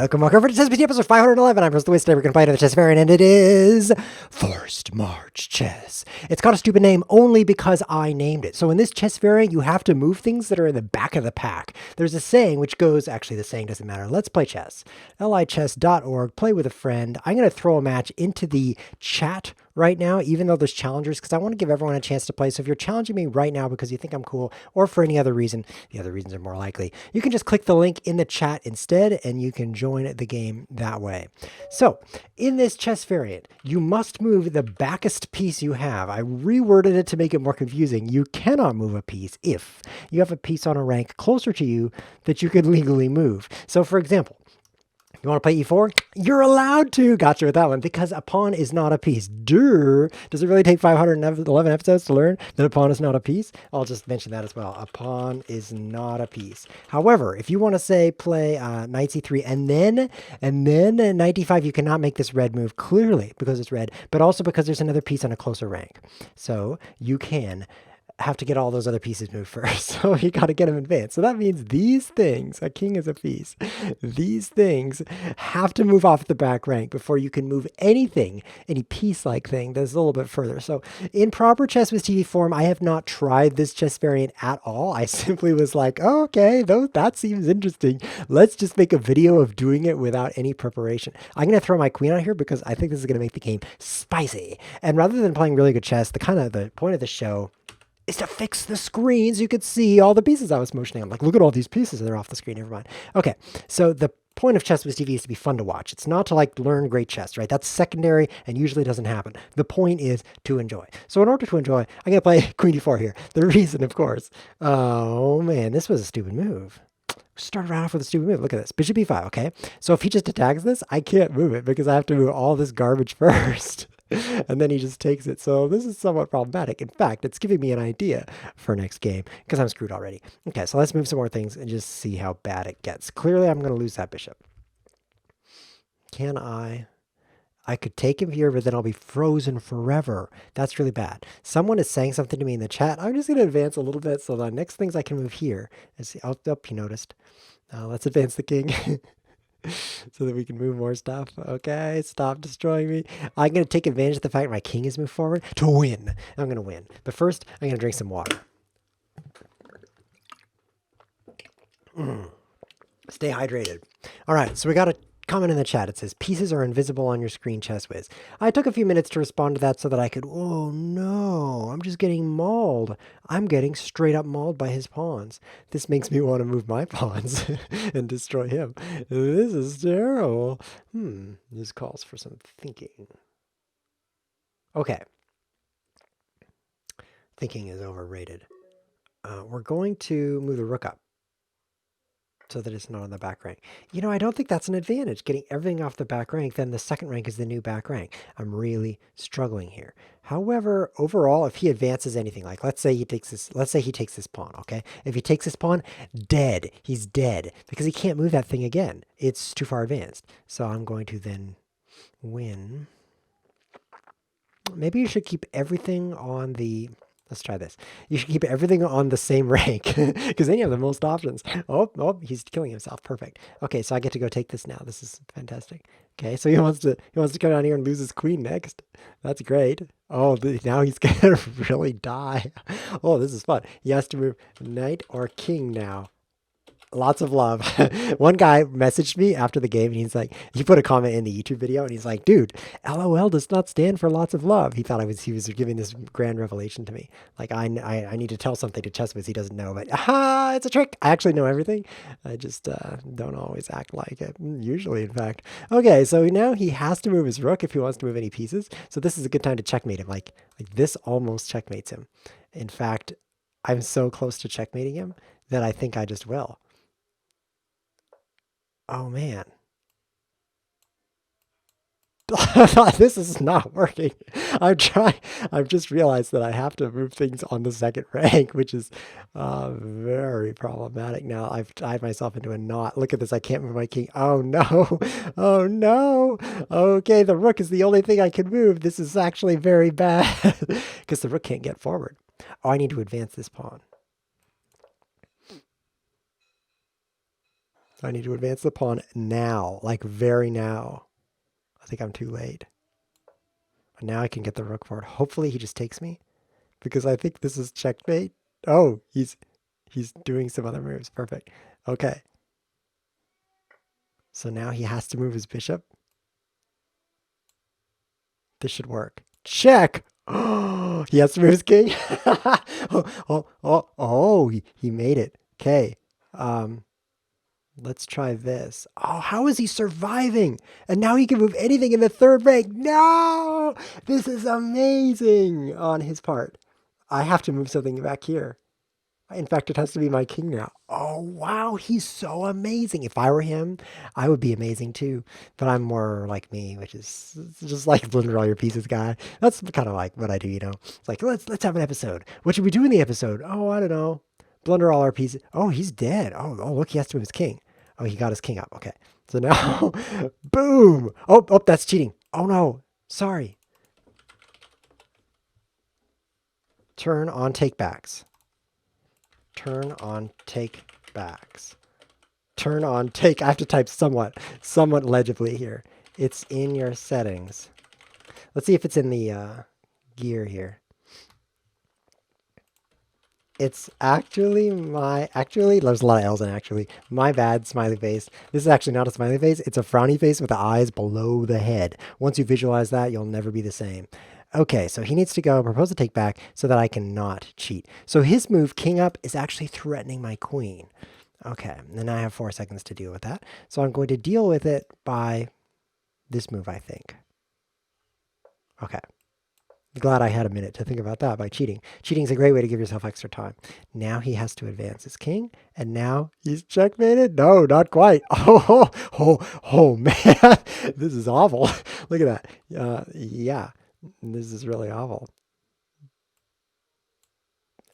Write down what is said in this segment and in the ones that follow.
Welcome to ChessWhiz TV episode 511. I'm Chris Lewis. Today we're going to play another chess variant, and it is Forced March Chess. It's got a stupid name only because I named it. So in this chess variant, you have to move things that are in the back of the pack. There's a saying which goes, actually the saying doesn't matter. Let's play chess. lichess.org, play with a friend. I'm going to throw a match into the chat right now, even though there's challengers, because I want to give everyone a chance to play. So if you're challenging me right now because you think I'm cool or for any other reason, the other reasons are more likely, you can just click the link in the chat instead and you can join the game that way. So in this chess variant, you must move the backest piece you have. I reworded it to make it more confusing. You cannot move a piece if you have a piece on a rank closer to you that you could legally move. So for example, you want to play e4? You're allowed to. Gotcha with that one, because a pawn is not a piece. Does it really take 511 episodes to learn that a pawn is not a piece? I'll just mention that as well. A pawn is not a piece. However, if you want to say play knight c3 and then knight d5, you cannot make this red move clearly because it's red, but also because there's another piece on a closer rank. So you can have to get all those other pieces moved first. So you got to get them advanced. So that means these things, a king is a piece, these things have to move off the back rank before you can move anything, any piece-like thing that's a little bit further. So in proper ChessWhiz TV form, I have not tried this chess variant at all. I simply was like, oh, okay, that seems interesting. Let's just make a video of doing it without any preparation. I'm going to throw my queen out here because I think this is going to make the game spicy. And rather than playing really good chess, the point of the show is to fix the screen so you could see all the pieces I was motioning. I'm like, look at all these pieces, and they're off the screen. Never mind. Okay, so the point of ChessWhiz TV is to be fun to watch. It's not to like learn great chess, right? That's secondary and usually doesn't happen. The point is to enjoy. So in order to enjoy, I'm going to play queen d4 here. The reason, of course, oh man, this was a stupid move. Started right off with a stupid move. Look at this. Bishop e5, okay? So if he just attacks this, I can't move it because I have to move all this garbage first. And then he just takes it. So this is somewhat problematic. In fact, it's giving me an idea for next game because I'm screwed already. Okay, so let's move some more things and just see how bad it gets. Clearly, I'm going to lose that bishop. Can I? I could take him here, but then I'll be frozen forever. That's really bad. Someone is saying something to me in the chat. I'm just going to advance a little bit so the next things I can move here. Oh, you noticed. Let's advance the king. So that we can move more stuff. Okay, stop destroying me. I'm going to take advantage of the fact my king has moved forward to win. I'm going to win. But first, I'm going to drink some water. Stay hydrated. All right, so we got a comment in the chat. It says, pieces are invisible on your screen, ChessWhiz. I took a few minutes to respond to that so that I could, oh no, I'm just getting mauled. I'm getting straight up mauled by his pawns. This makes me want to move my pawns and destroy him. This is terrible. This calls for some thinking. Okay. Thinking is overrated. We're going to move the rook up so that it's not on the back rank. You know, I don't think that's an advantage, getting everything off the back rank. Then the second rank is the new back rank. I'm really struggling here. However, overall, if he advances anything, like let's say he takes this pawn, okay? If he takes this pawn, dead. He's dead because he can't move that thing again. It's too far advanced. So I'm going to then win. Maybe you should keep everything on the... Let's try this. You should keep everything on the same rank because then you have the most options. Oh, he's killing himself. Perfect. Okay, so I get to go take this now. This is fantastic. Okay, so he wants to come down here and lose his queen next. That's great. Oh, now he's gonna really die. Oh, this is fun. He has to move knight or king now. Lots of love. One guy messaged me after the game and he's like, he put a comment in the YouTube video and he's like, dude, LOL does not stand for lots of love. He thought he was giving this grand revelation to me. Like I need to tell something to ChessWhiz he doesn't know, but it's a trick. I actually know everything. I just don't always act like it. Usually, in fact. Okay, so now he has to move his rook if he wants to move any pieces. So this is a good time to checkmate him. Like this almost checkmates him. In fact, I'm so close to checkmating him that I think I just will. Oh man. This is not working. I'm trying. I've just realized that I have to move things on the second rank, which is very problematic. Now I've tied myself into a knot. Look at this. I can't move my king. Oh no. Oh no. Okay, the rook is the only thing I can move. This is actually very bad because the rook can't get forward. Oh, I need to advance this pawn. I need to advance the pawn now, like very now. I think I'm too late. Now I can get the rook forward. Hopefully he just takes me because I think this is checkmate. Oh, he's doing some other moves. Perfect. Okay. So now he has to move his bishop. This should work. Check. Oh, he has to move his king. He made it. Okay. Let's try this. Oh, how is he surviving? And now he can move anything in the third rank. No! This is amazing on his part. I have to move something back here. In fact, it has to be my king now. Oh, wow. He's so amazing. If I were him, I would be amazing too. But I'm more like me, which is just like blunder all your pieces guy. That's kind of like what I do, you know. It's like, let's have an episode. What should we do in the episode? Oh, I don't know. Blunder all our pieces. Oh, he's dead. Oh, look, he has to move his king. Oh, he got his king up. Okay. So now, boom. Oh, that's cheating. Oh, no. Sorry. Turn on takebacks. Turn on take backs. Turn on take. I have to type somewhat legibly here. It's in your settings. Let's see if it's in the gear here. It's actually there's a lot of L's in actually. My bad, smiley face. This is actually not a smiley face. It's a frowny face with the eyes below the head. Once you visualize that, you'll never be the same. Okay, so he needs to go propose a take back so that I cannot cheat. So his move, king up, is actually threatening my queen. Okay, and then I have 4 seconds to deal with that. So I'm going to deal with it by this move, I think. Okay. Glad I had a minute to think about that by cheating. Cheating is a great way to give yourself extra time. Now he has to advance his king, and now he's checkmated. No, not quite. Oh man, this is awful. Look at that. Yeah, this is really awful.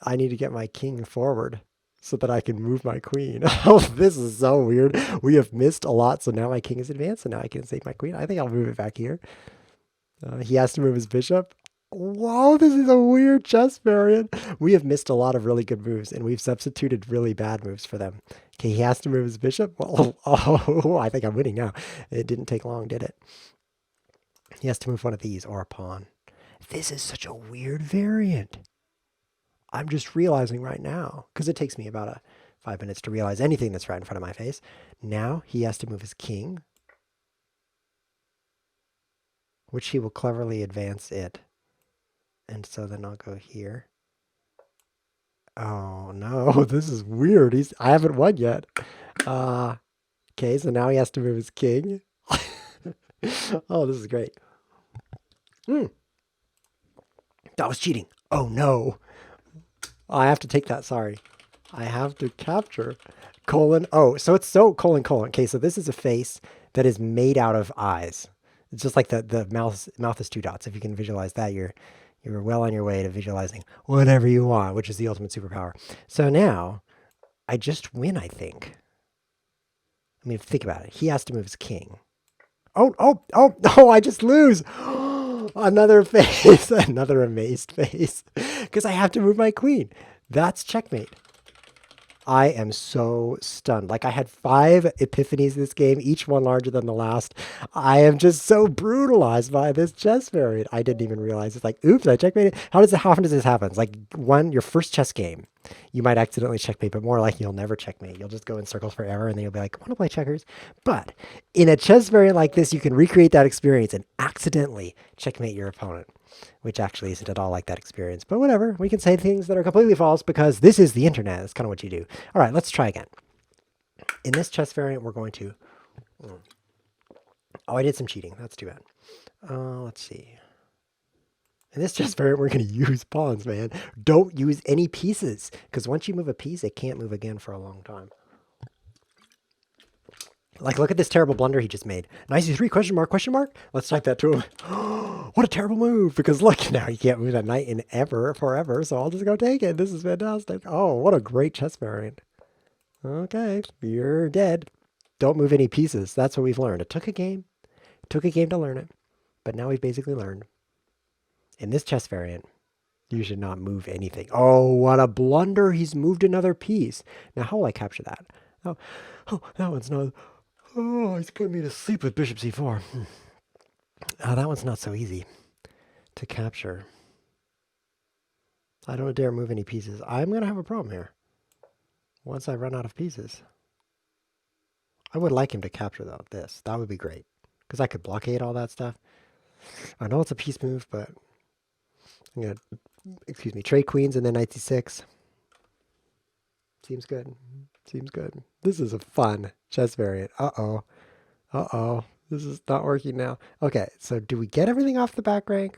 I need to get my king forward so that I can move my queen. Oh, this is so weird. We have missed a lot, so now my king is advanced, and now I can save my queen. I think I'll move it back here. He has to move his bishop. Whoa, this is a weird chess variant. We have missed a lot of really good moves, and we've substituted really bad moves for them. Okay, he has to move his bishop. Well, I think I'm winning now. It didn't take long, did it? He has to move one of these or a pawn. This is such a weird variant. I'm just realizing right now, because it takes me about 5 minutes to realize anything that's right in front of my face. Now he has to move his king, which he will cleverly advance it. And so then I'll go here. Oh no, this is weird. I haven't won yet. Okay, so now he has to move his king. Oh, this is great. That was cheating. Oh no. I have to take that, sorry. I have to capture colon. Oh, so it's so colon. Okay, so this is a face that is made out of eyes. It's just like the mouth is 2 dots. If you can visualize that, you're well on your way to visualizing whatever you want, which is the ultimate superpower. So now, I just win, I think. I mean, think about it. He has to move his king. Oh, I just lose. Another face, another amazed face. Because I have to move my queen. That's checkmate. I am so stunned. Like I had 5 epiphanies this game, each one larger than the last. I am just so brutalized by this chess variant. I didn't even realize. It's like, oops, I checkmated. How often does this happen? It's like your first chess game, you might accidentally checkmate, but more like you'll never checkmate. You'll just go in circles forever and then you'll be like, I want to play checkers. But in a chess variant like this, you can recreate that experience and accidentally checkmate your opponent, which actually isn't at all like that experience. But whatever, we can say things that are completely false because this is the internet. That's kind of what you do. All right, let's try again. In this chess variant, we're going to... Oh, I did some cheating. That's too bad. Let's see. In this chess variant, we're going to use pawns, man. Don't use any pieces, because once you move a piece, it can't move again for a long time. Like, look at this terrible blunder he just made. Knight c3, question mark. Let's type that to him. What a terrible move, because look, now you can't move that knight in forever, so I'll just go take it. This is fantastic. Oh, what a great chess variant. Okay, you're dead. Don't move any pieces. That's what we've learned. It took a game. It took a game to learn it, but now we've basically learned. In this chess variant, you should not move anything. Oh, what a blunder. He's moved another piece. Now, how will I capture that? Oh, oh, that one's not. Oh, he's putting me to sleep with bishop c4. Oh, that one's not so easy to capture. I don't dare move any pieces. I'm going to have a problem here once I run out of pieces. I would like him to capture, though, this. That would be great. Because I could blockade all that stuff. I know it's a piece move, but I'm going to, excuse me, trade queens and then knight c6. Seems good. Seems good. This is a fun chess variant. Uh-oh. Uh-oh. This is not working now. Okay, so do we get everything off the back rank?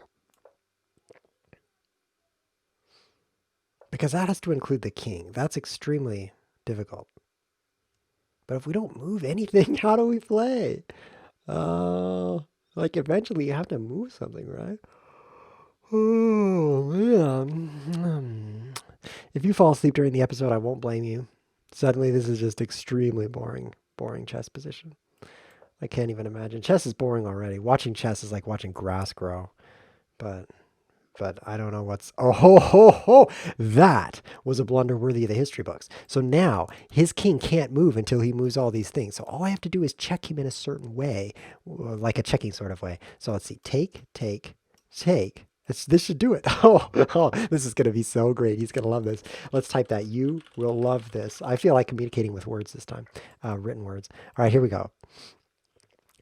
Because that has to include the king. That's extremely difficult. But if we don't move anything, how do we play? Like eventually you have to move something, right? Oh, man. If you fall asleep during the episode, I won't blame you. Suddenly this is just extremely boring chess position. I can't even imagine. Chess is boring already. Watching chess is like watching grass grow. But I don't know what's... Oh, ho, ho, ho! That was a blunder worthy of the history books. So now his king can't move until he moves all these things. So all I have to do is check him in a certain way, like a checking sort of way. So let's see. Take, take, take. This should do it. Oh, this is going to be so great. He's going to love this. Let's type that. You will love this. I feel like communicating with words this time, written words. All right, here we go.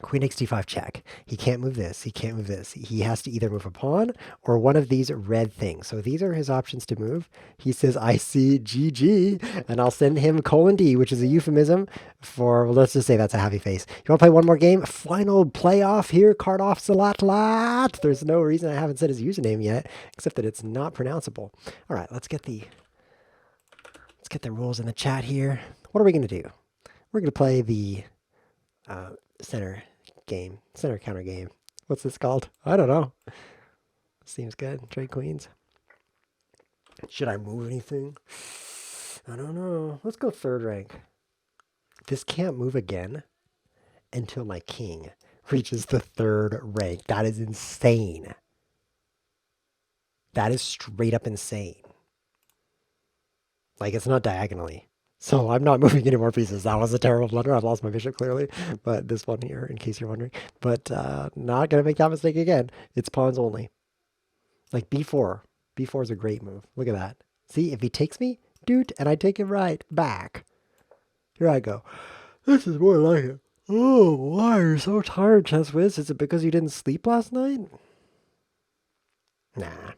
Queen takes d5 check. He can't move this. He can't move this. He has to either move a pawn or one of these red things. So these are his options to move. He says, I see GG, and I'll send him :D, which is a euphemism for, well, let's just say that's a happy face. You want to play one more game? Final playoff here. Kardoff Salatlat. There's no reason I haven't said his username yet, except that it's not pronounceable. All right, let's get the rules in the chat here. What are we going to do? We're going to play the center counter game. What's this called? I don't know. Seems good. Trade queens. Should I move anything? I don't know. Let's go third rank. This can't move again until my king reaches the third rank. That is insane. That is straight up insane. Like, it's not diagonally. So I'm not moving any more pieces. That was a terrible blunder. I've lost my bishop clearly. But this one here, in case you're wondering. But not going to make that mistake again. It's pawns only. Like b4. b4 is a great move. Look at that. See, if he takes me, dude, and I take him right back. Here I go. This is more like it. Oh, why are you so tired, ChessWhiz? Is it because you didn't sleep last night? Nah,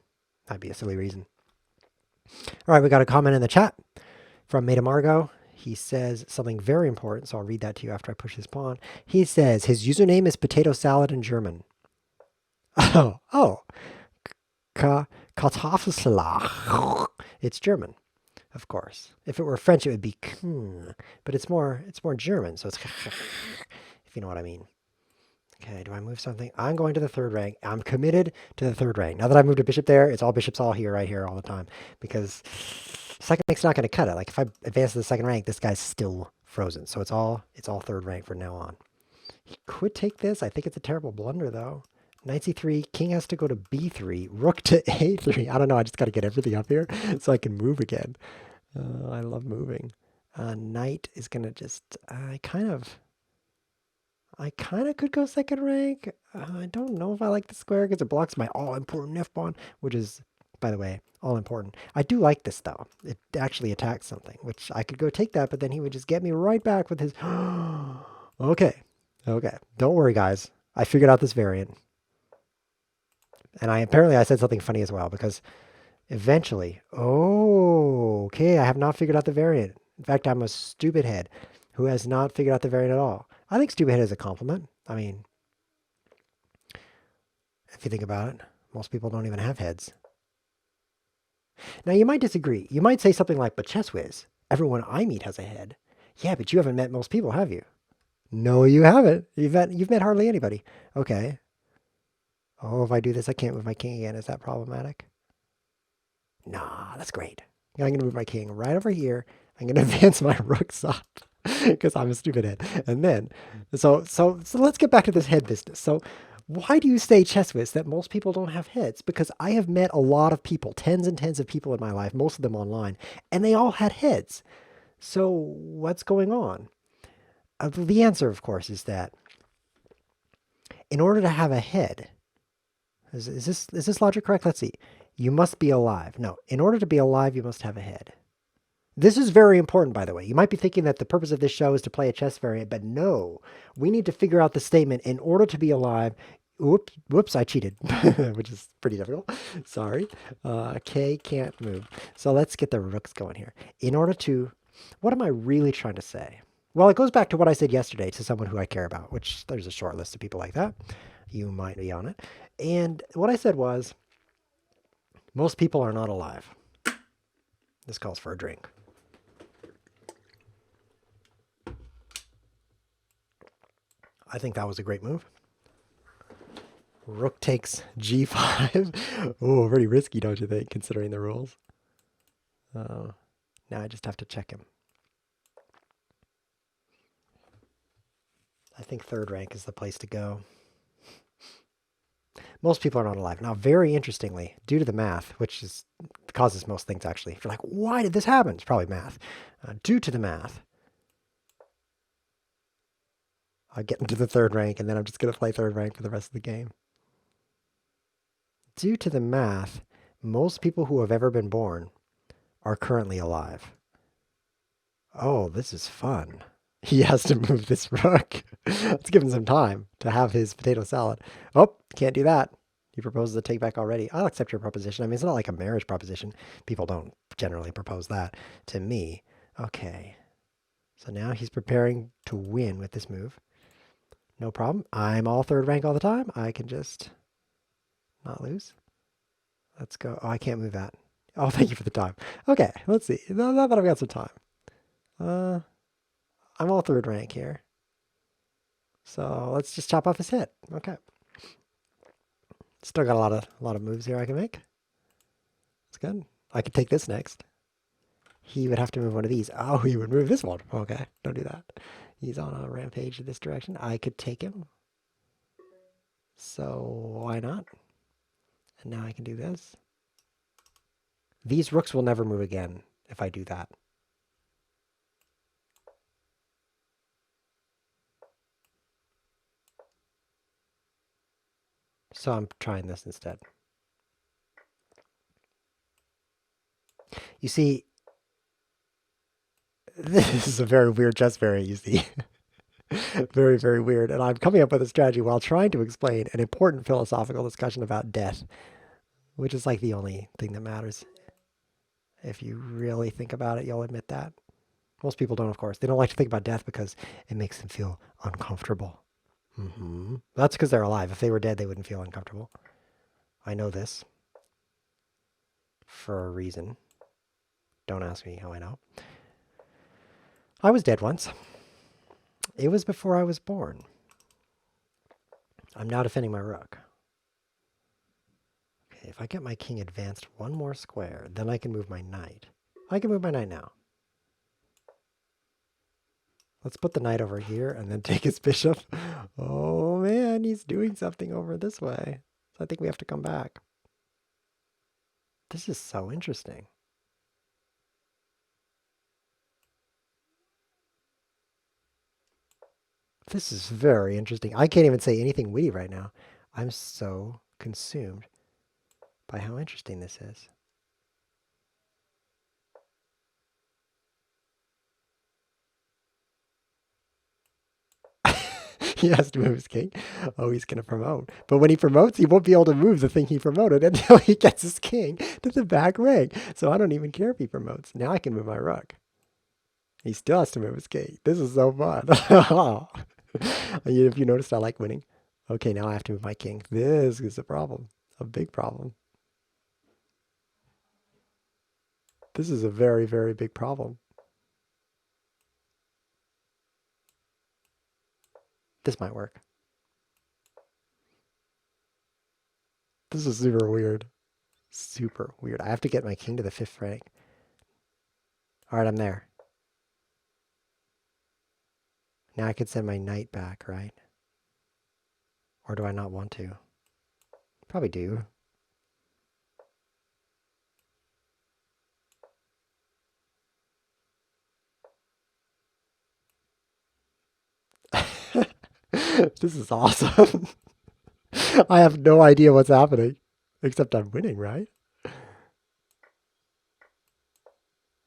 that'd be a silly reason. All right, we got a comment in the chat from Meta Margot. He says something very important, so I'll read that to you after I push his pawn. He says his username is potato salad in German. Oh. Kartoffelsalat. It's German, of course. If it were French, it would be but it's more German, so it's if you know what I mean. Okay, do I move something? I'm going to the third rank. I'm committed to the third rank. Now that I moved a bishop there, it's all bishops all here, right here, all the time. Because second rank's not going to cut it. Like if I advance to the second rank, this guy's still frozen. So it's all third rank from now on. He could take this. I think it's a terrible blunder, though. Knight c3, king has to go to b3, rook to a3. I don't know. I just got to get everything up here so I can move again. I love moving. Knight is going to just, I kind of could go second rank. I don't know if I like the square because it blocks my all-important f-pawn, which is, by the way, all-important. I do like this, though. It actually attacks something, which I could go take that, but then he would just get me right back with his... Okay. Don't worry, guys. I figured out this variant. And apparently I said something funny as well, because eventually... Oh, okay, I have not figured out the variant. In fact, I'm a stupid head who has not figured out the variant at all. I think stupid head is a compliment. I mean, if you think about it, most people don't even have heads. Now, you might disagree. You might say something like, but ChessWhiz, everyone I meet has a head. Yeah, but you haven't met most people, have you? No, you haven't. You've met hardly anybody. Okay. Oh, if I do this, I can't move my king again. Is that problematic? Nah, that's great. I'm going to move my king right over here. I'm going to advance my rooks up because I'm a stupid head. And then, so let's get back to this head business. So why do you say, ChessWhiz, that most people don't have heads? Because I have met a lot of people, tens and tens of people in my life, most of them online, and they all had heads. So what's going on? The answer, of course, is that in order to have a head, is this logic correct? Let's see. You must be alive. No, in order to be alive, you must have a head. This is very important, by the way. You might be thinking that the purpose of this show is to play a chess variant, but no. We need to figure out the statement in order to be alive. Whoops, I cheated, which is pretty difficult. Sorry. K can't move. So let's get the rooks going here. In order to, what am I really trying to say? Well, it goes back to what I said yesterday to someone who I care about, which there's a short list of people like that. You might be on it. And what I said was, most people are not alive. This calls for a drink. I think that was a great move. Rook takes g5. Oh, pretty risky, don't you think, considering the rules? Now I just have to check him. I think third rank is the place to go. Most people are not alive. Now, very interestingly, due to the math, which causes most things actually, if you're like, why did this happen? It's probably math. Due to the math, I get into the third rank, and then I'm just going to play third rank for the rest of the game. Due to the math, most people who have ever been born are currently alive. Oh, this is fun. He has to move this rook. Let's give him some time to have his potato salad. Oh, can't do that. He proposes a take back already. I'll accept your proposition. I mean, it's not like a marriage proposition. People don't generally propose that to me. Okay. So now he's preparing to win with this move. No problem. I'm all third rank all the time. I can just not lose. Let's go. Oh, I can't move that. Oh, thank you for the time. Okay, let's see. Now that I've got some time. I'm all third rank here. So let's just chop off his head. Okay. Still got a lot of moves here I can make. That's good. I could take this next. He would have to move one of these. Oh, he would move this one. Okay, don't do that. He's on a rampage in this direction. I could take him. So why not? And now I can do this. These rooks will never move again if I do that. So I'm trying this instead. You see, this is a very weird chess variant, you see. Very, very weird. And I'm coming up with a strategy while trying to explain an important philosophical discussion about death, which is like the only thing that matters. If you really think about it, you'll admit that. Most people don't, of course. They don't like to think about death because it makes them feel uncomfortable. That's because they're alive. If they were dead, they wouldn't feel uncomfortable. I know this for a reason. Don't ask me how I know. I was dead once. It was before I was born. I'm now defending my rook. Okay, if I get my king advanced one more square, then I can move my knight. I can move my knight now. Let's put the knight over here and then take his bishop. Oh man, he's doing something over this way. So I think we have to come back. This is so interesting. This is very interesting. I can't even say anything witty right now. I'm so consumed by how interesting this is. He has to move his king. Oh, he's going to promote. But when he promotes, he won't be able to move the thing he promoted until he gets his king to the back rank. So I don't even care if he promotes. Now I can move my rook. He still has to move his king. This is so fun. If you noticed, I like winning. Okay, now I have to move my king. This is a problem. A big problem. This is a very, very big problem. This might work. This is super weird. Super weird. I have to get my king to the 5th rank. All right, I'm there. Now I could send my knight back, right? Or do I not want to? Probably do. This is awesome. I have no idea what's happening, except I'm winning, right?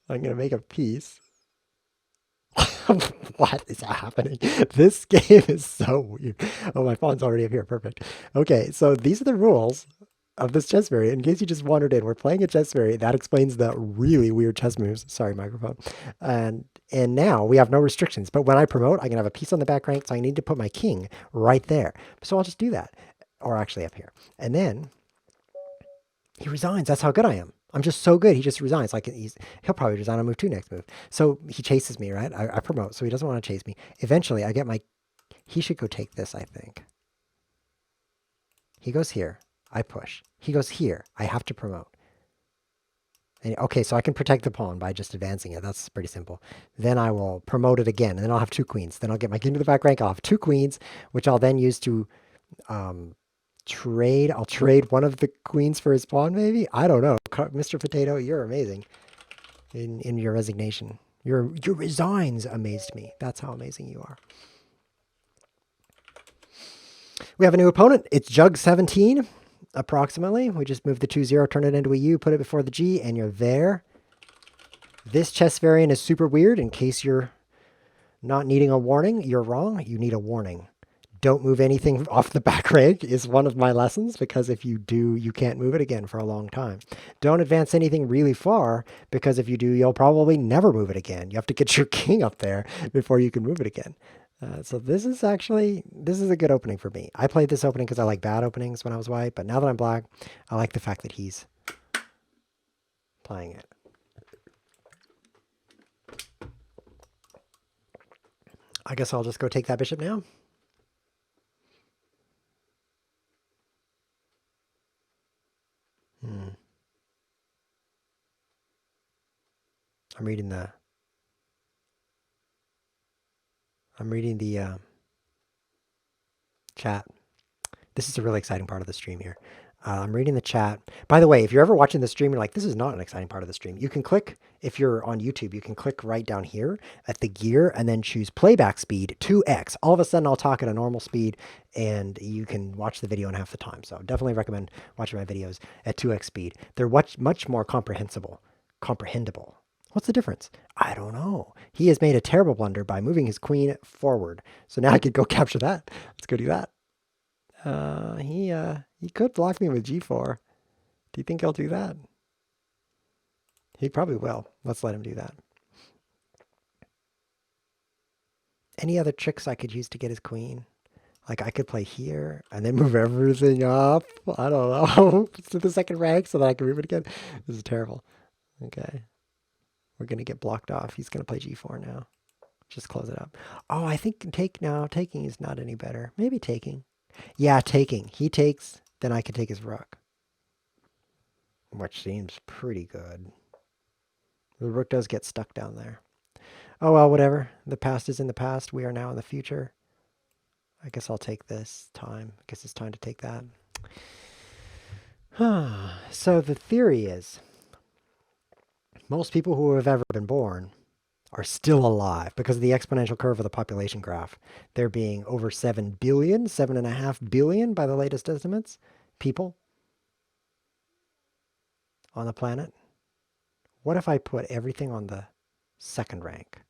I'm gonna make a piece. What is happening? This game is so weird. Oh, my phone's already up here. Perfect. Okay, so these are the rules of this chess variant. In case you just wandered in, we're playing a chess variant. That explains the really weird chess moves. Sorry, microphone. And now we have no restrictions. But when I promote, I can have a piece on the back rank, so I need to put my king right there. So I'll just do that. Or actually up here. And then he resigns. That's how good I am. I'm just so good. He just resigns. Like he'll probably resign on move two next move. So he chases me, right? I promote, so he doesn't want to chase me. Eventually, I get my. He should go take this, I think. He goes here. I push. He goes here. I have to promote. And, okay, so I can protect the pawn by just advancing it. That's pretty simple. Then I will promote it again, and then I'll have two queens. Then I'll get my king to the back rank. I'll have two queens, which I'll then use to trade. I'll trade one of the queens for his pawn, maybe? I don't know. Mr. Potato, you're amazing in your resignation. Your resigns amazed me. That's how amazing you are. We have a new opponent. It's Jug17, approximately. We just moved the 2-0, turn it into a U, put it before the G, and you're there. This chess variant is super weird. In case you're not needing a warning, you're wrong. You need a warning. Don't move anything off the back rank is one of my lessons, because if you do, you can't move it again for a long time. Don't advance anything really far, because if you do, you'll probably never move it again. You have to get your king up there before you can move it again. So this is a good opening for me. I played this opening because I like bad openings when I was white, but now that I'm black, I like the fact that he's playing it. I guess I'll just go take that bishop now. I'm reading the chat. This is a really exciting part of the stream here. I'm reading the chat. By the way, if you're ever watching the stream, you're like, this is not an exciting part of the stream. You can click, if you're on YouTube, you can click right down here at the gear and then choose playback speed 2x. All of a sudden, I'll talk at a normal speed and you can watch the video in half the time. So definitely recommend watching my videos at 2x speed. They're much more comprehensible. What's the difference? I don't know. He has made a terrible blunder by moving his queen forward. So now I could go capture that. Let's go do that. He could block me with g4. Do you think he'll do that? He probably will. Let's let him do that. Any other tricks I could use to get his queen? Like I could play here and then move everything up. I don't know. To the second rank so that I can move it again. This is terrible. Okay. We're going to get blocked off. He's going to play g4 now. Just close it up. Oh, I think taking is not any better. Maybe taking. Yeah, taking. He takes, then I can take his rook. Which seems pretty good. The rook does get stuck down there. Oh, well, whatever. The past is in the past. We are now in the future. I guess I'll take this time. I guess it's time to take that. So the theory is, most people who have ever been born are still alive because of the exponential curve of the population graph. There being over 7 billion, 7.5 billion by the latest estimates, people on the planet. What if I put everything on the second rank?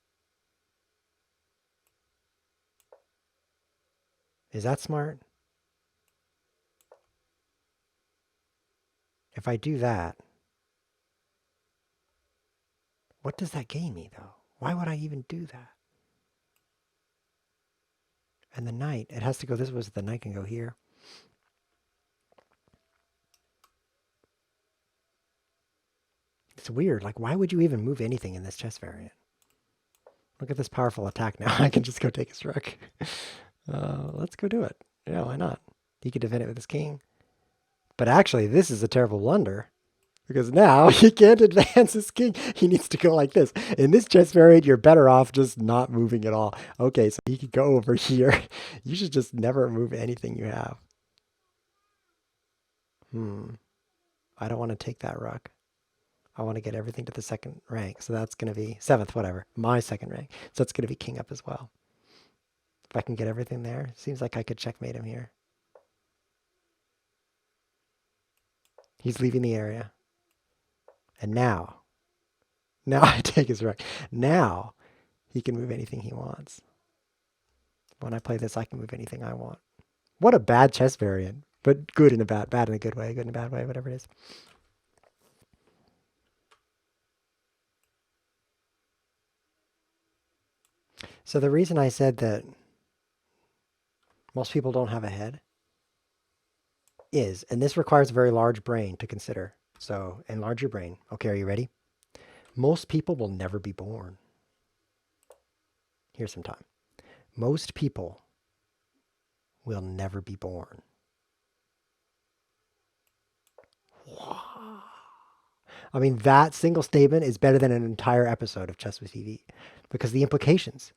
Is that smart? If I do that, what does that gain me, though? Why would I even do that? And the knight, it has to go this way so the knight can go here. It's weird. Like, why would you even move anything in this chess variant? Look at this powerful attack now. I can just go take his rook. Let's go do it. Yeah, why not? He could defend it with his king. But actually, this is a terrible blunder. Because now he can't advance his king. He needs to go like this. In this chess variant, you're better off just not moving at all. Okay, so he could go over here. You should just never move anything you have. I don't want to take that rook. I want to get everything to the second rank. So that's going to be 7th, whatever. My second rank. So it's going to be king up as well. If I can get everything there, seems like I could checkmate him here. He's leaving the area. And now I take his rook. Now he can move anything he wants. When I play this, I can move anything I want. What a bad chess variant, but good in a bad in a good way, good in a bad way, whatever it is. So the reason I said that most people don't have a head is, and this requires a very large brain to consider. So enlarge your brain. Okay, are you ready? Most people will never be born. Here's some time. Most people will never be born. I mean, that single statement is better than an entire episode of ChessWhiz TV because the implications,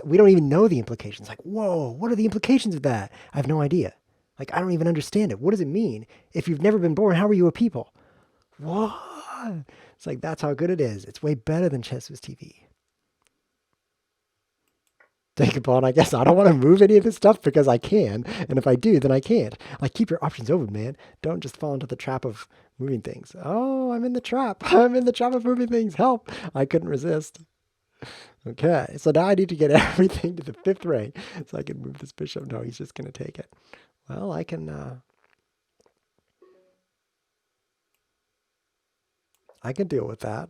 we don't even know the implications. Like, whoa, what are the implications of that? I have no idea. Like, I don't even understand it. What does it mean? If you've never been born, how are you a people? What? It's like, that's how good it is. It's way better than ChessWhiz TV. Take a pawn, I guess. I don't want to move any of this stuff because I can. And if I do, then I can't. Like, keep your options open, man. Don't just fall into the trap of moving things. Oh, I'm in the trap. I'm in the trap of moving things. Help. I couldn't resist. Okay, so now I need to get everything to the 5th rank so I can move this bishop. No, he's just going to take it. Well, I can deal with that.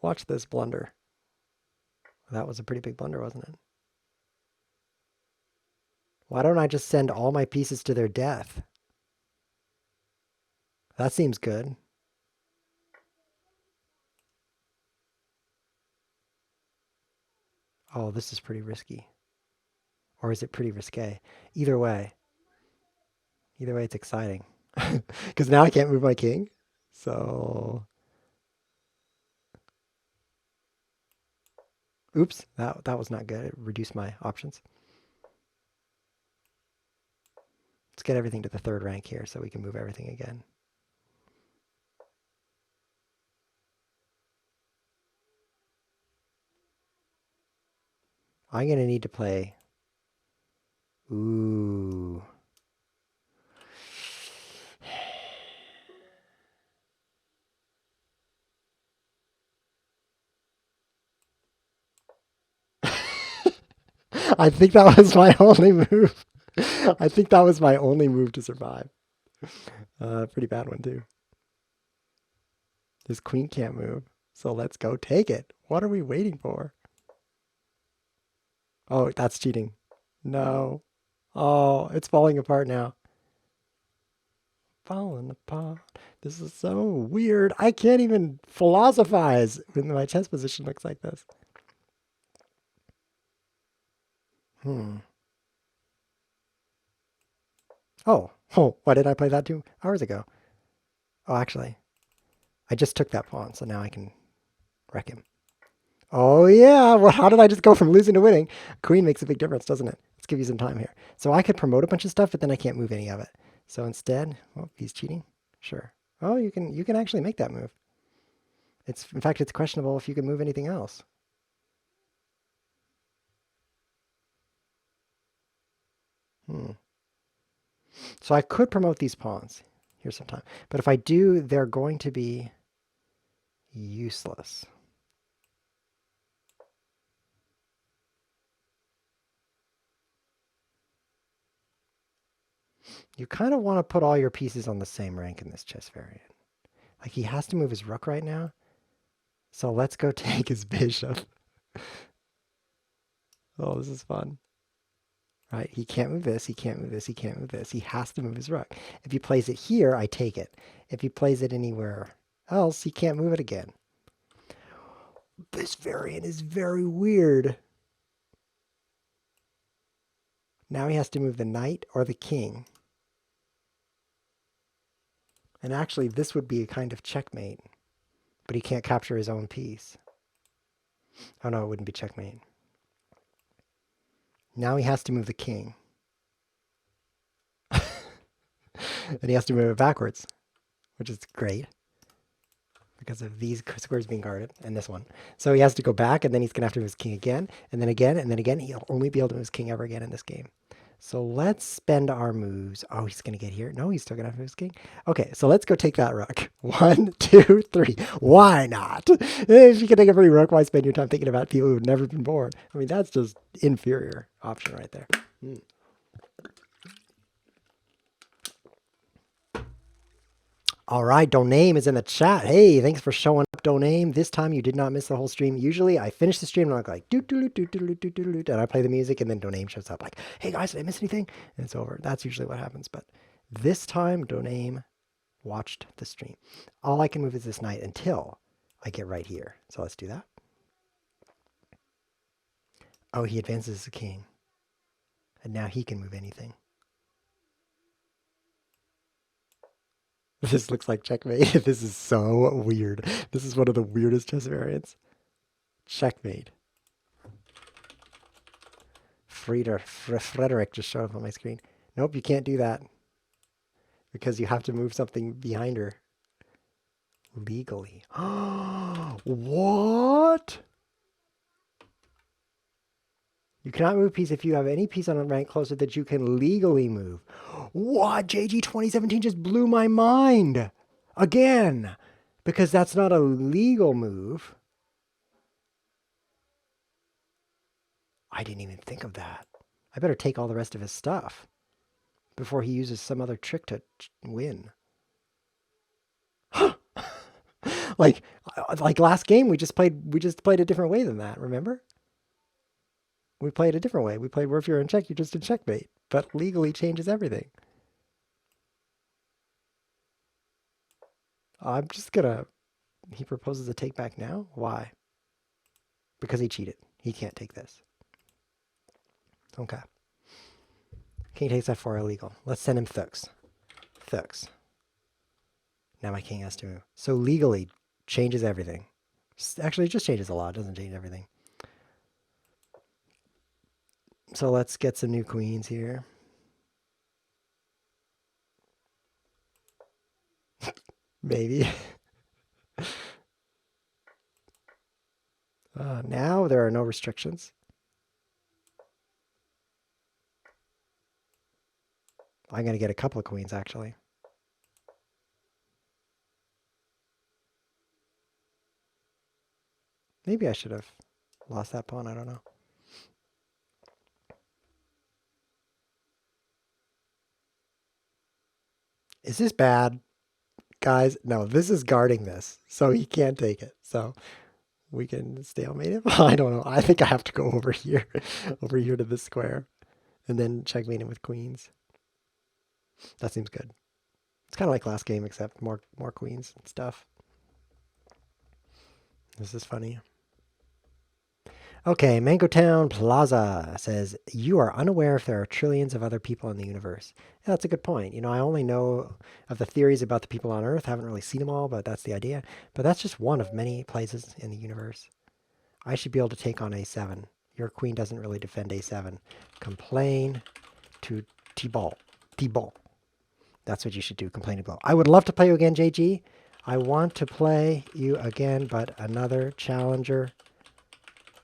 Watch this blunder. That was a pretty big blunder, wasn't it? Why don't I just send all my pieces to their death? That seems good. Oh, this is pretty risky. Or is it pretty risque? Either way, it's exciting. Because now I can't move my king. So, oops, that was not good. It reduced my options. Let's get everything to the 3rd rank here so we can move everything again. I'm going to need to play. Ooh. I think that was my only move. I think that was my only move to survive. Pretty bad one, too. This queen can't move, so let's go take it. What are we waiting for? Oh, that's cheating. No. Oh, it's falling apart now. Falling apart. This is so weird. I can't even philosophize when my chess position looks like this. Oh, why did I play that 2 hours ago? Oh, actually, I just took that pawn, so now I can wreck him. Oh, yeah. Well, how did I just go from losing to winning? Queen makes a big difference, doesn't it? Let's give you some time here. So I could promote a bunch of stuff, but then I can't move any of it. So instead, well, he's cheating. Sure. Oh, you can actually make that move. In fact, it's questionable if you can move anything else. So I could promote these pawns. Here's some time. But if I do, they're going to be useless. You kind of want to put all your pieces on the same rank in this chess variant. Like, he has to move his rook right now. So let's go take his bishop. Oh, this is fun. Right? He can't move this, he can't move this, he can't move this. He has to move his rook. If he plays it here, I take it. If he plays it anywhere else, he can't move it again. This variant is very weird. Now he has to move the knight or the king. And actually, this would be a kind of checkmate. But he can't capture his own piece. Oh no, it wouldn't be checkmate. Now he has to move the king. And he has to move it backwards, which is great. because of these squares being guarded and this one. So he has to go back, and then he's going to have to move his king again, and then again, and then again. He'll only be able to move his king ever again in this game. So let's spend our moves. Oh, he's going to get here. No, he's still going to have his king. Okay, so let's go take that rook. 1, 2, 3. Why not? If you can take a free rook, why spend your time thinking about people who've never been born? I mean, that's just inferior option right there. All right, Doname is in the chat. Hey, thanks for showing up, Doname. This time you did not miss the whole stream. Usually I finish the stream and I'm like, doot, doot, doot, doot, doot, doot, doot, and I play the music, and then Doname shows up like, hey guys, did I miss anything? And it's over. That's usually what happens. But this time, Doname watched the stream. All I can move is this knight until I get right here. So let's do that. Oh, he advances the king. And now he can move anything. This looks like checkmate. This is so weird. This is one of the weirdest chess variants. Checkmate. Frederick just showed up on my screen. Nope, you can't do that. Because you have to move something behind her. Legally. What? You cannot move piece if you have any piece on a rank closer that you can legally move. What? JG 2017 just blew my mind. Again. Because that's not a legal move. I didn't even think of that. I better take all the rest of his stuff before he uses some other trick to win. like last game, we just played a different way than that, remember? We played a different way. We played where if you're in check, you just did checkmate. But legally changes everything. I'm just gonna... He proposes a take back now? Why? Because he cheated. He can't take this. Okay. King takes f4 illegal. Let's send him thugs. Thugs. Now my king has to move. So legally changes everything. Actually, it just changes a lot. It doesn't change everything. So let's get some new queens here. Maybe. Now there are no restrictions. I'm going to get a couple of queens, actually. Maybe I should have lost that pawn. I don't know. Is this bad? Guys, no, this is guarding this, so he can't take it. So we can stalemate him. I don't know. I think I have to go over here, over here to this square, and then checkmate him with queens. That seems good. It's kind of like last game, except more queens and stuff. This is funny. Okay, Mango Town Plaza says, you are unaware if there are trillions of other people in the universe. Yeah, that's a good point. You know, I only know of the theories about the people on Earth. Haven't really seen them all, but that's the idea. But that's just one of many places in the universe. I should be able to take on a7. Your queen doesn't really defend a7. Complain to T-ball. T-ball. That's what you should do. Complain to Blow. I would love to play you again, JG. I want to play you again, but another challenger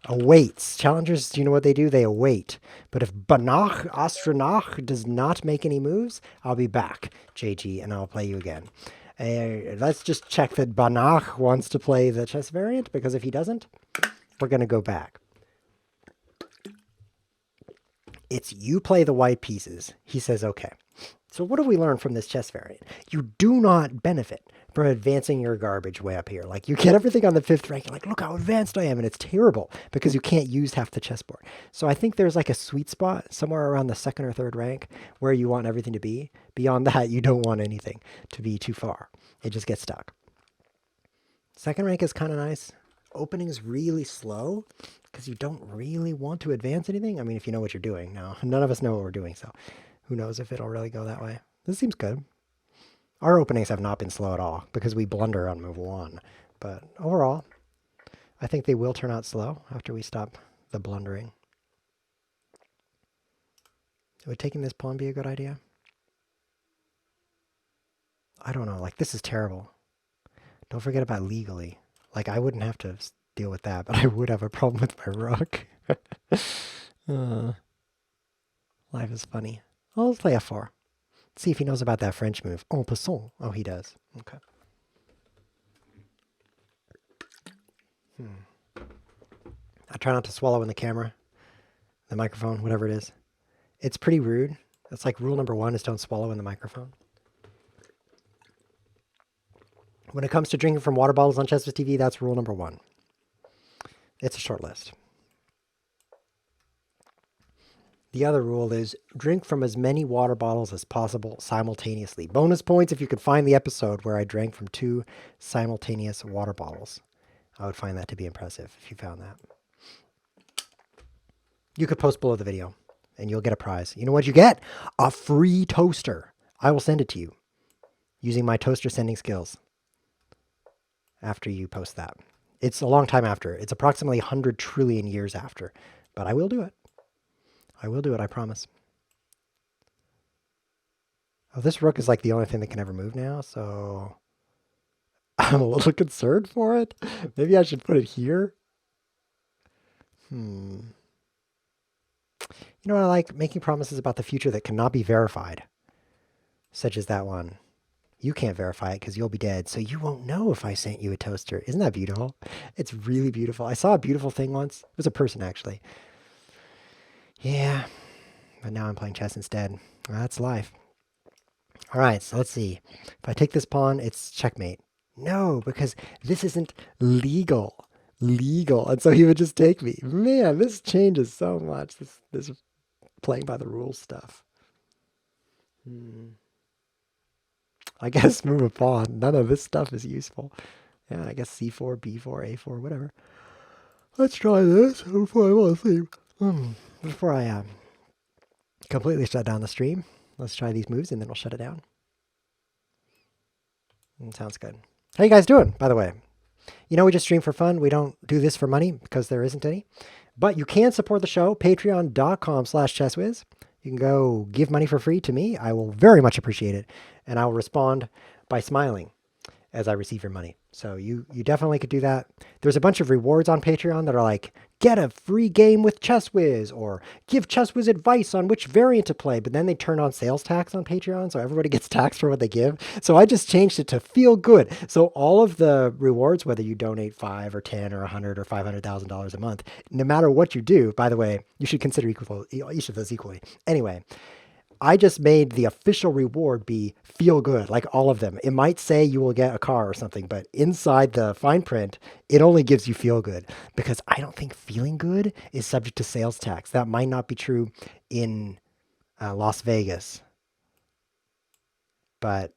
awaits. Challengers, do you know what they do? They await. But if Banach, Astronach, does not make any moves, I'll be back, JG, and I'll play you again. Let's just check that Banach wants to play the chess variant, because if he doesn't, we're going to go back. It's you play the white pieces. He says, okay. So what do we learn from this chess variant? You do not benefit from advancing your garbage way up here. Like, you get everything on the 5th rank, you're like, look how advanced I am, and it's terrible because you can't use half the chessboard. So I think there's like a sweet spot somewhere around the 2nd or 3rd rank where you want everything to be. Beyond that, you don't want anything to be too far. It just gets stuck. 2nd rank is kind of nice. Opening is really slow because you don't really want to advance anything. I mean, if you know what you're doing. Now, none of us know what we're doing, so who knows if it'll really go that way. This seems good. Our openings have not been slow at all because we blunder on move 1. But overall, I think they will turn out slow after we stop the blundering. Would taking this pawn be a good idea? I don't know. Like, this is terrible. Don't forget about legally. Like, I wouldn't have to deal with that, but I would have a problem with my rook. Life is funny. Well, let's play f4. See if he knows about that French move. En passant. Oh, he does. Okay. I try not to swallow in the camera, the microphone, whatever it is. It's pretty rude. That's like rule number 1 is don't swallow in the microphone. When it comes to drinking from water bottles on ChessWhiz TV, that's rule number 1. It's a short list. The other rule is drink from as many water bottles as possible simultaneously. Bonus points if you could find the episode where I drank from 2 simultaneous water bottles. I would find that to be impressive if you found that. You could post below the video and you'll get a prize. You know what you get? A free toaster. I will send it to you using my toaster sending skills after you post that. It's a long time after. It's approximately 100 trillion years after, but I will do it. I will do it, I promise. Oh, this rook is like the only thing that can ever move now, so I'm a little concerned for it. Maybe I should put it here. You know what I like? Making promises about the future that cannot be verified. Such as that one. You can't verify it because you'll be dead, so you won't know if I sent you a toaster. Isn't that beautiful? It's really beautiful. I saw a beautiful thing once. It was a person, actually. Yeah, but now I'm playing chess instead. That's life. All right, so let's see. If I take this pawn, it's checkmate. No, because this isn't legal. And so he would just take me. Man, this changes so much. This playing by the rules stuff. I guess move a pawn. None of this stuff is useful. Yeah, I guess c4, b4, a4, whatever. Let's try this before I fall asleep. Before I completely shut down the stream, let's try these moves and then we'll shut it down. Sounds good. How you guys doing, by the way? You know, we just stream for fun. We don't do this for money because there isn't any. But you can support the show, patreon.com/ChessWhiz. You can go give money for free to me. I will very much appreciate it. And I will respond by smiling as I receive your money. So you definitely could do that. There's a bunch of rewards on Patreon that are like, get a free game with ChessWhiz, or give ChessWhiz advice on which variant to play. But then they turn on sales tax on Patreon, so everybody gets taxed for what they give. So I just changed it to feel good. So all of the rewards, whether you donate 5 or 10 or 100 or $500,000 a month, no matter what you do, by the way, you should consider each of those equally. Anyway, I just made the official reward be feel good, like all of them. It might say you will get a car or something, but inside the fine print, it only gives you feel good, because I don't think feeling good is subject to sales tax. That might not be true in Las Vegas, but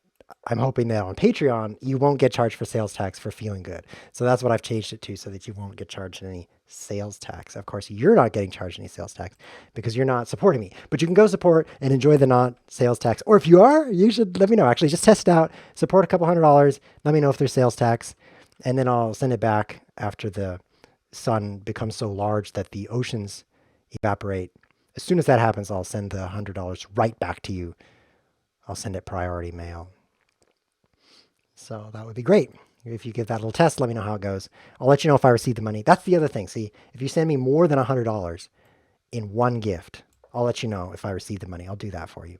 I'm hoping that on Patreon, you won't get charged for sales tax for feeling good. So that's what I've changed it to, so that you won't get charged any sales tax. Of course, you're not getting charged any sales tax because you're not supporting me. But you can go support and enjoy the not sales tax. Or if you are, you should let me know. Actually, just test it out. Support a couple $100. Let me know if there's sales tax. And then I'll send it back after the sun becomes so large that the oceans evaporate. As soon as that happens, I'll send the $100 right back to you. I'll send it priority mail. So that would be great. If you give that little test, let me know how it goes. I'll let you know if I receive the money. That's the other thing. See, if you send me more than $100 in one gift, I'll let you know if I receive the money. I'll do that for you.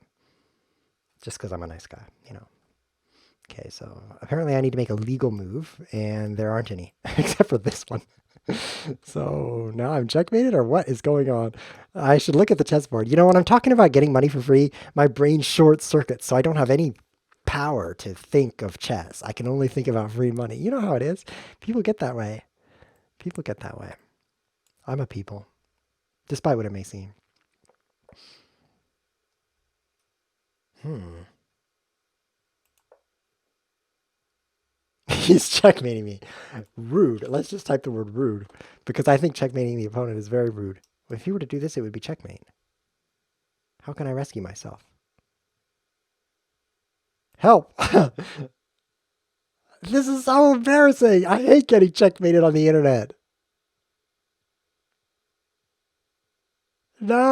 Just because I'm a nice guy, you know. Okay, so apparently I need to make a legal move, and there aren't any, except for this one. So now I'm checkmated, or what is going on? I should look at the chessboard. You know, when I'm talking about getting money for free, my brain short circuits, so I don't have any power to think of chess. I can only think about free money. You know how it is. People get that way. People get that way. I'm a people, despite what it may seem. He's checkmating me. Rude. Let's just type the word rude, because I think checkmating the opponent is very rude. If he were to do this, it would be checkmate. How can I rescue myself? Help! This is so embarrassing. I hate getting checkmated on the internet. No,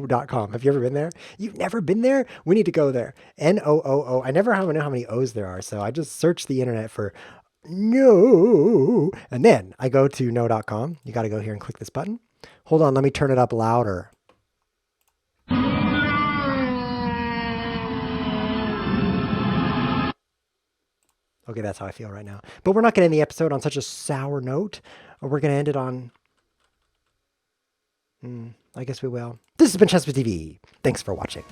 no.com. Have you ever been there? You've never been there? We need to go there. N-O-O-O. I never know how many O's there are, so I just search the internet for no. And then I go to no.com. You got to go here and click this button. Hold on, let me turn it up louder. Okay, that's how I feel right now. But we're not going to end the episode on such a sour note. Or we're going to end it on... I guess we will. This has been ChessWhiz TV. Thanks for watching.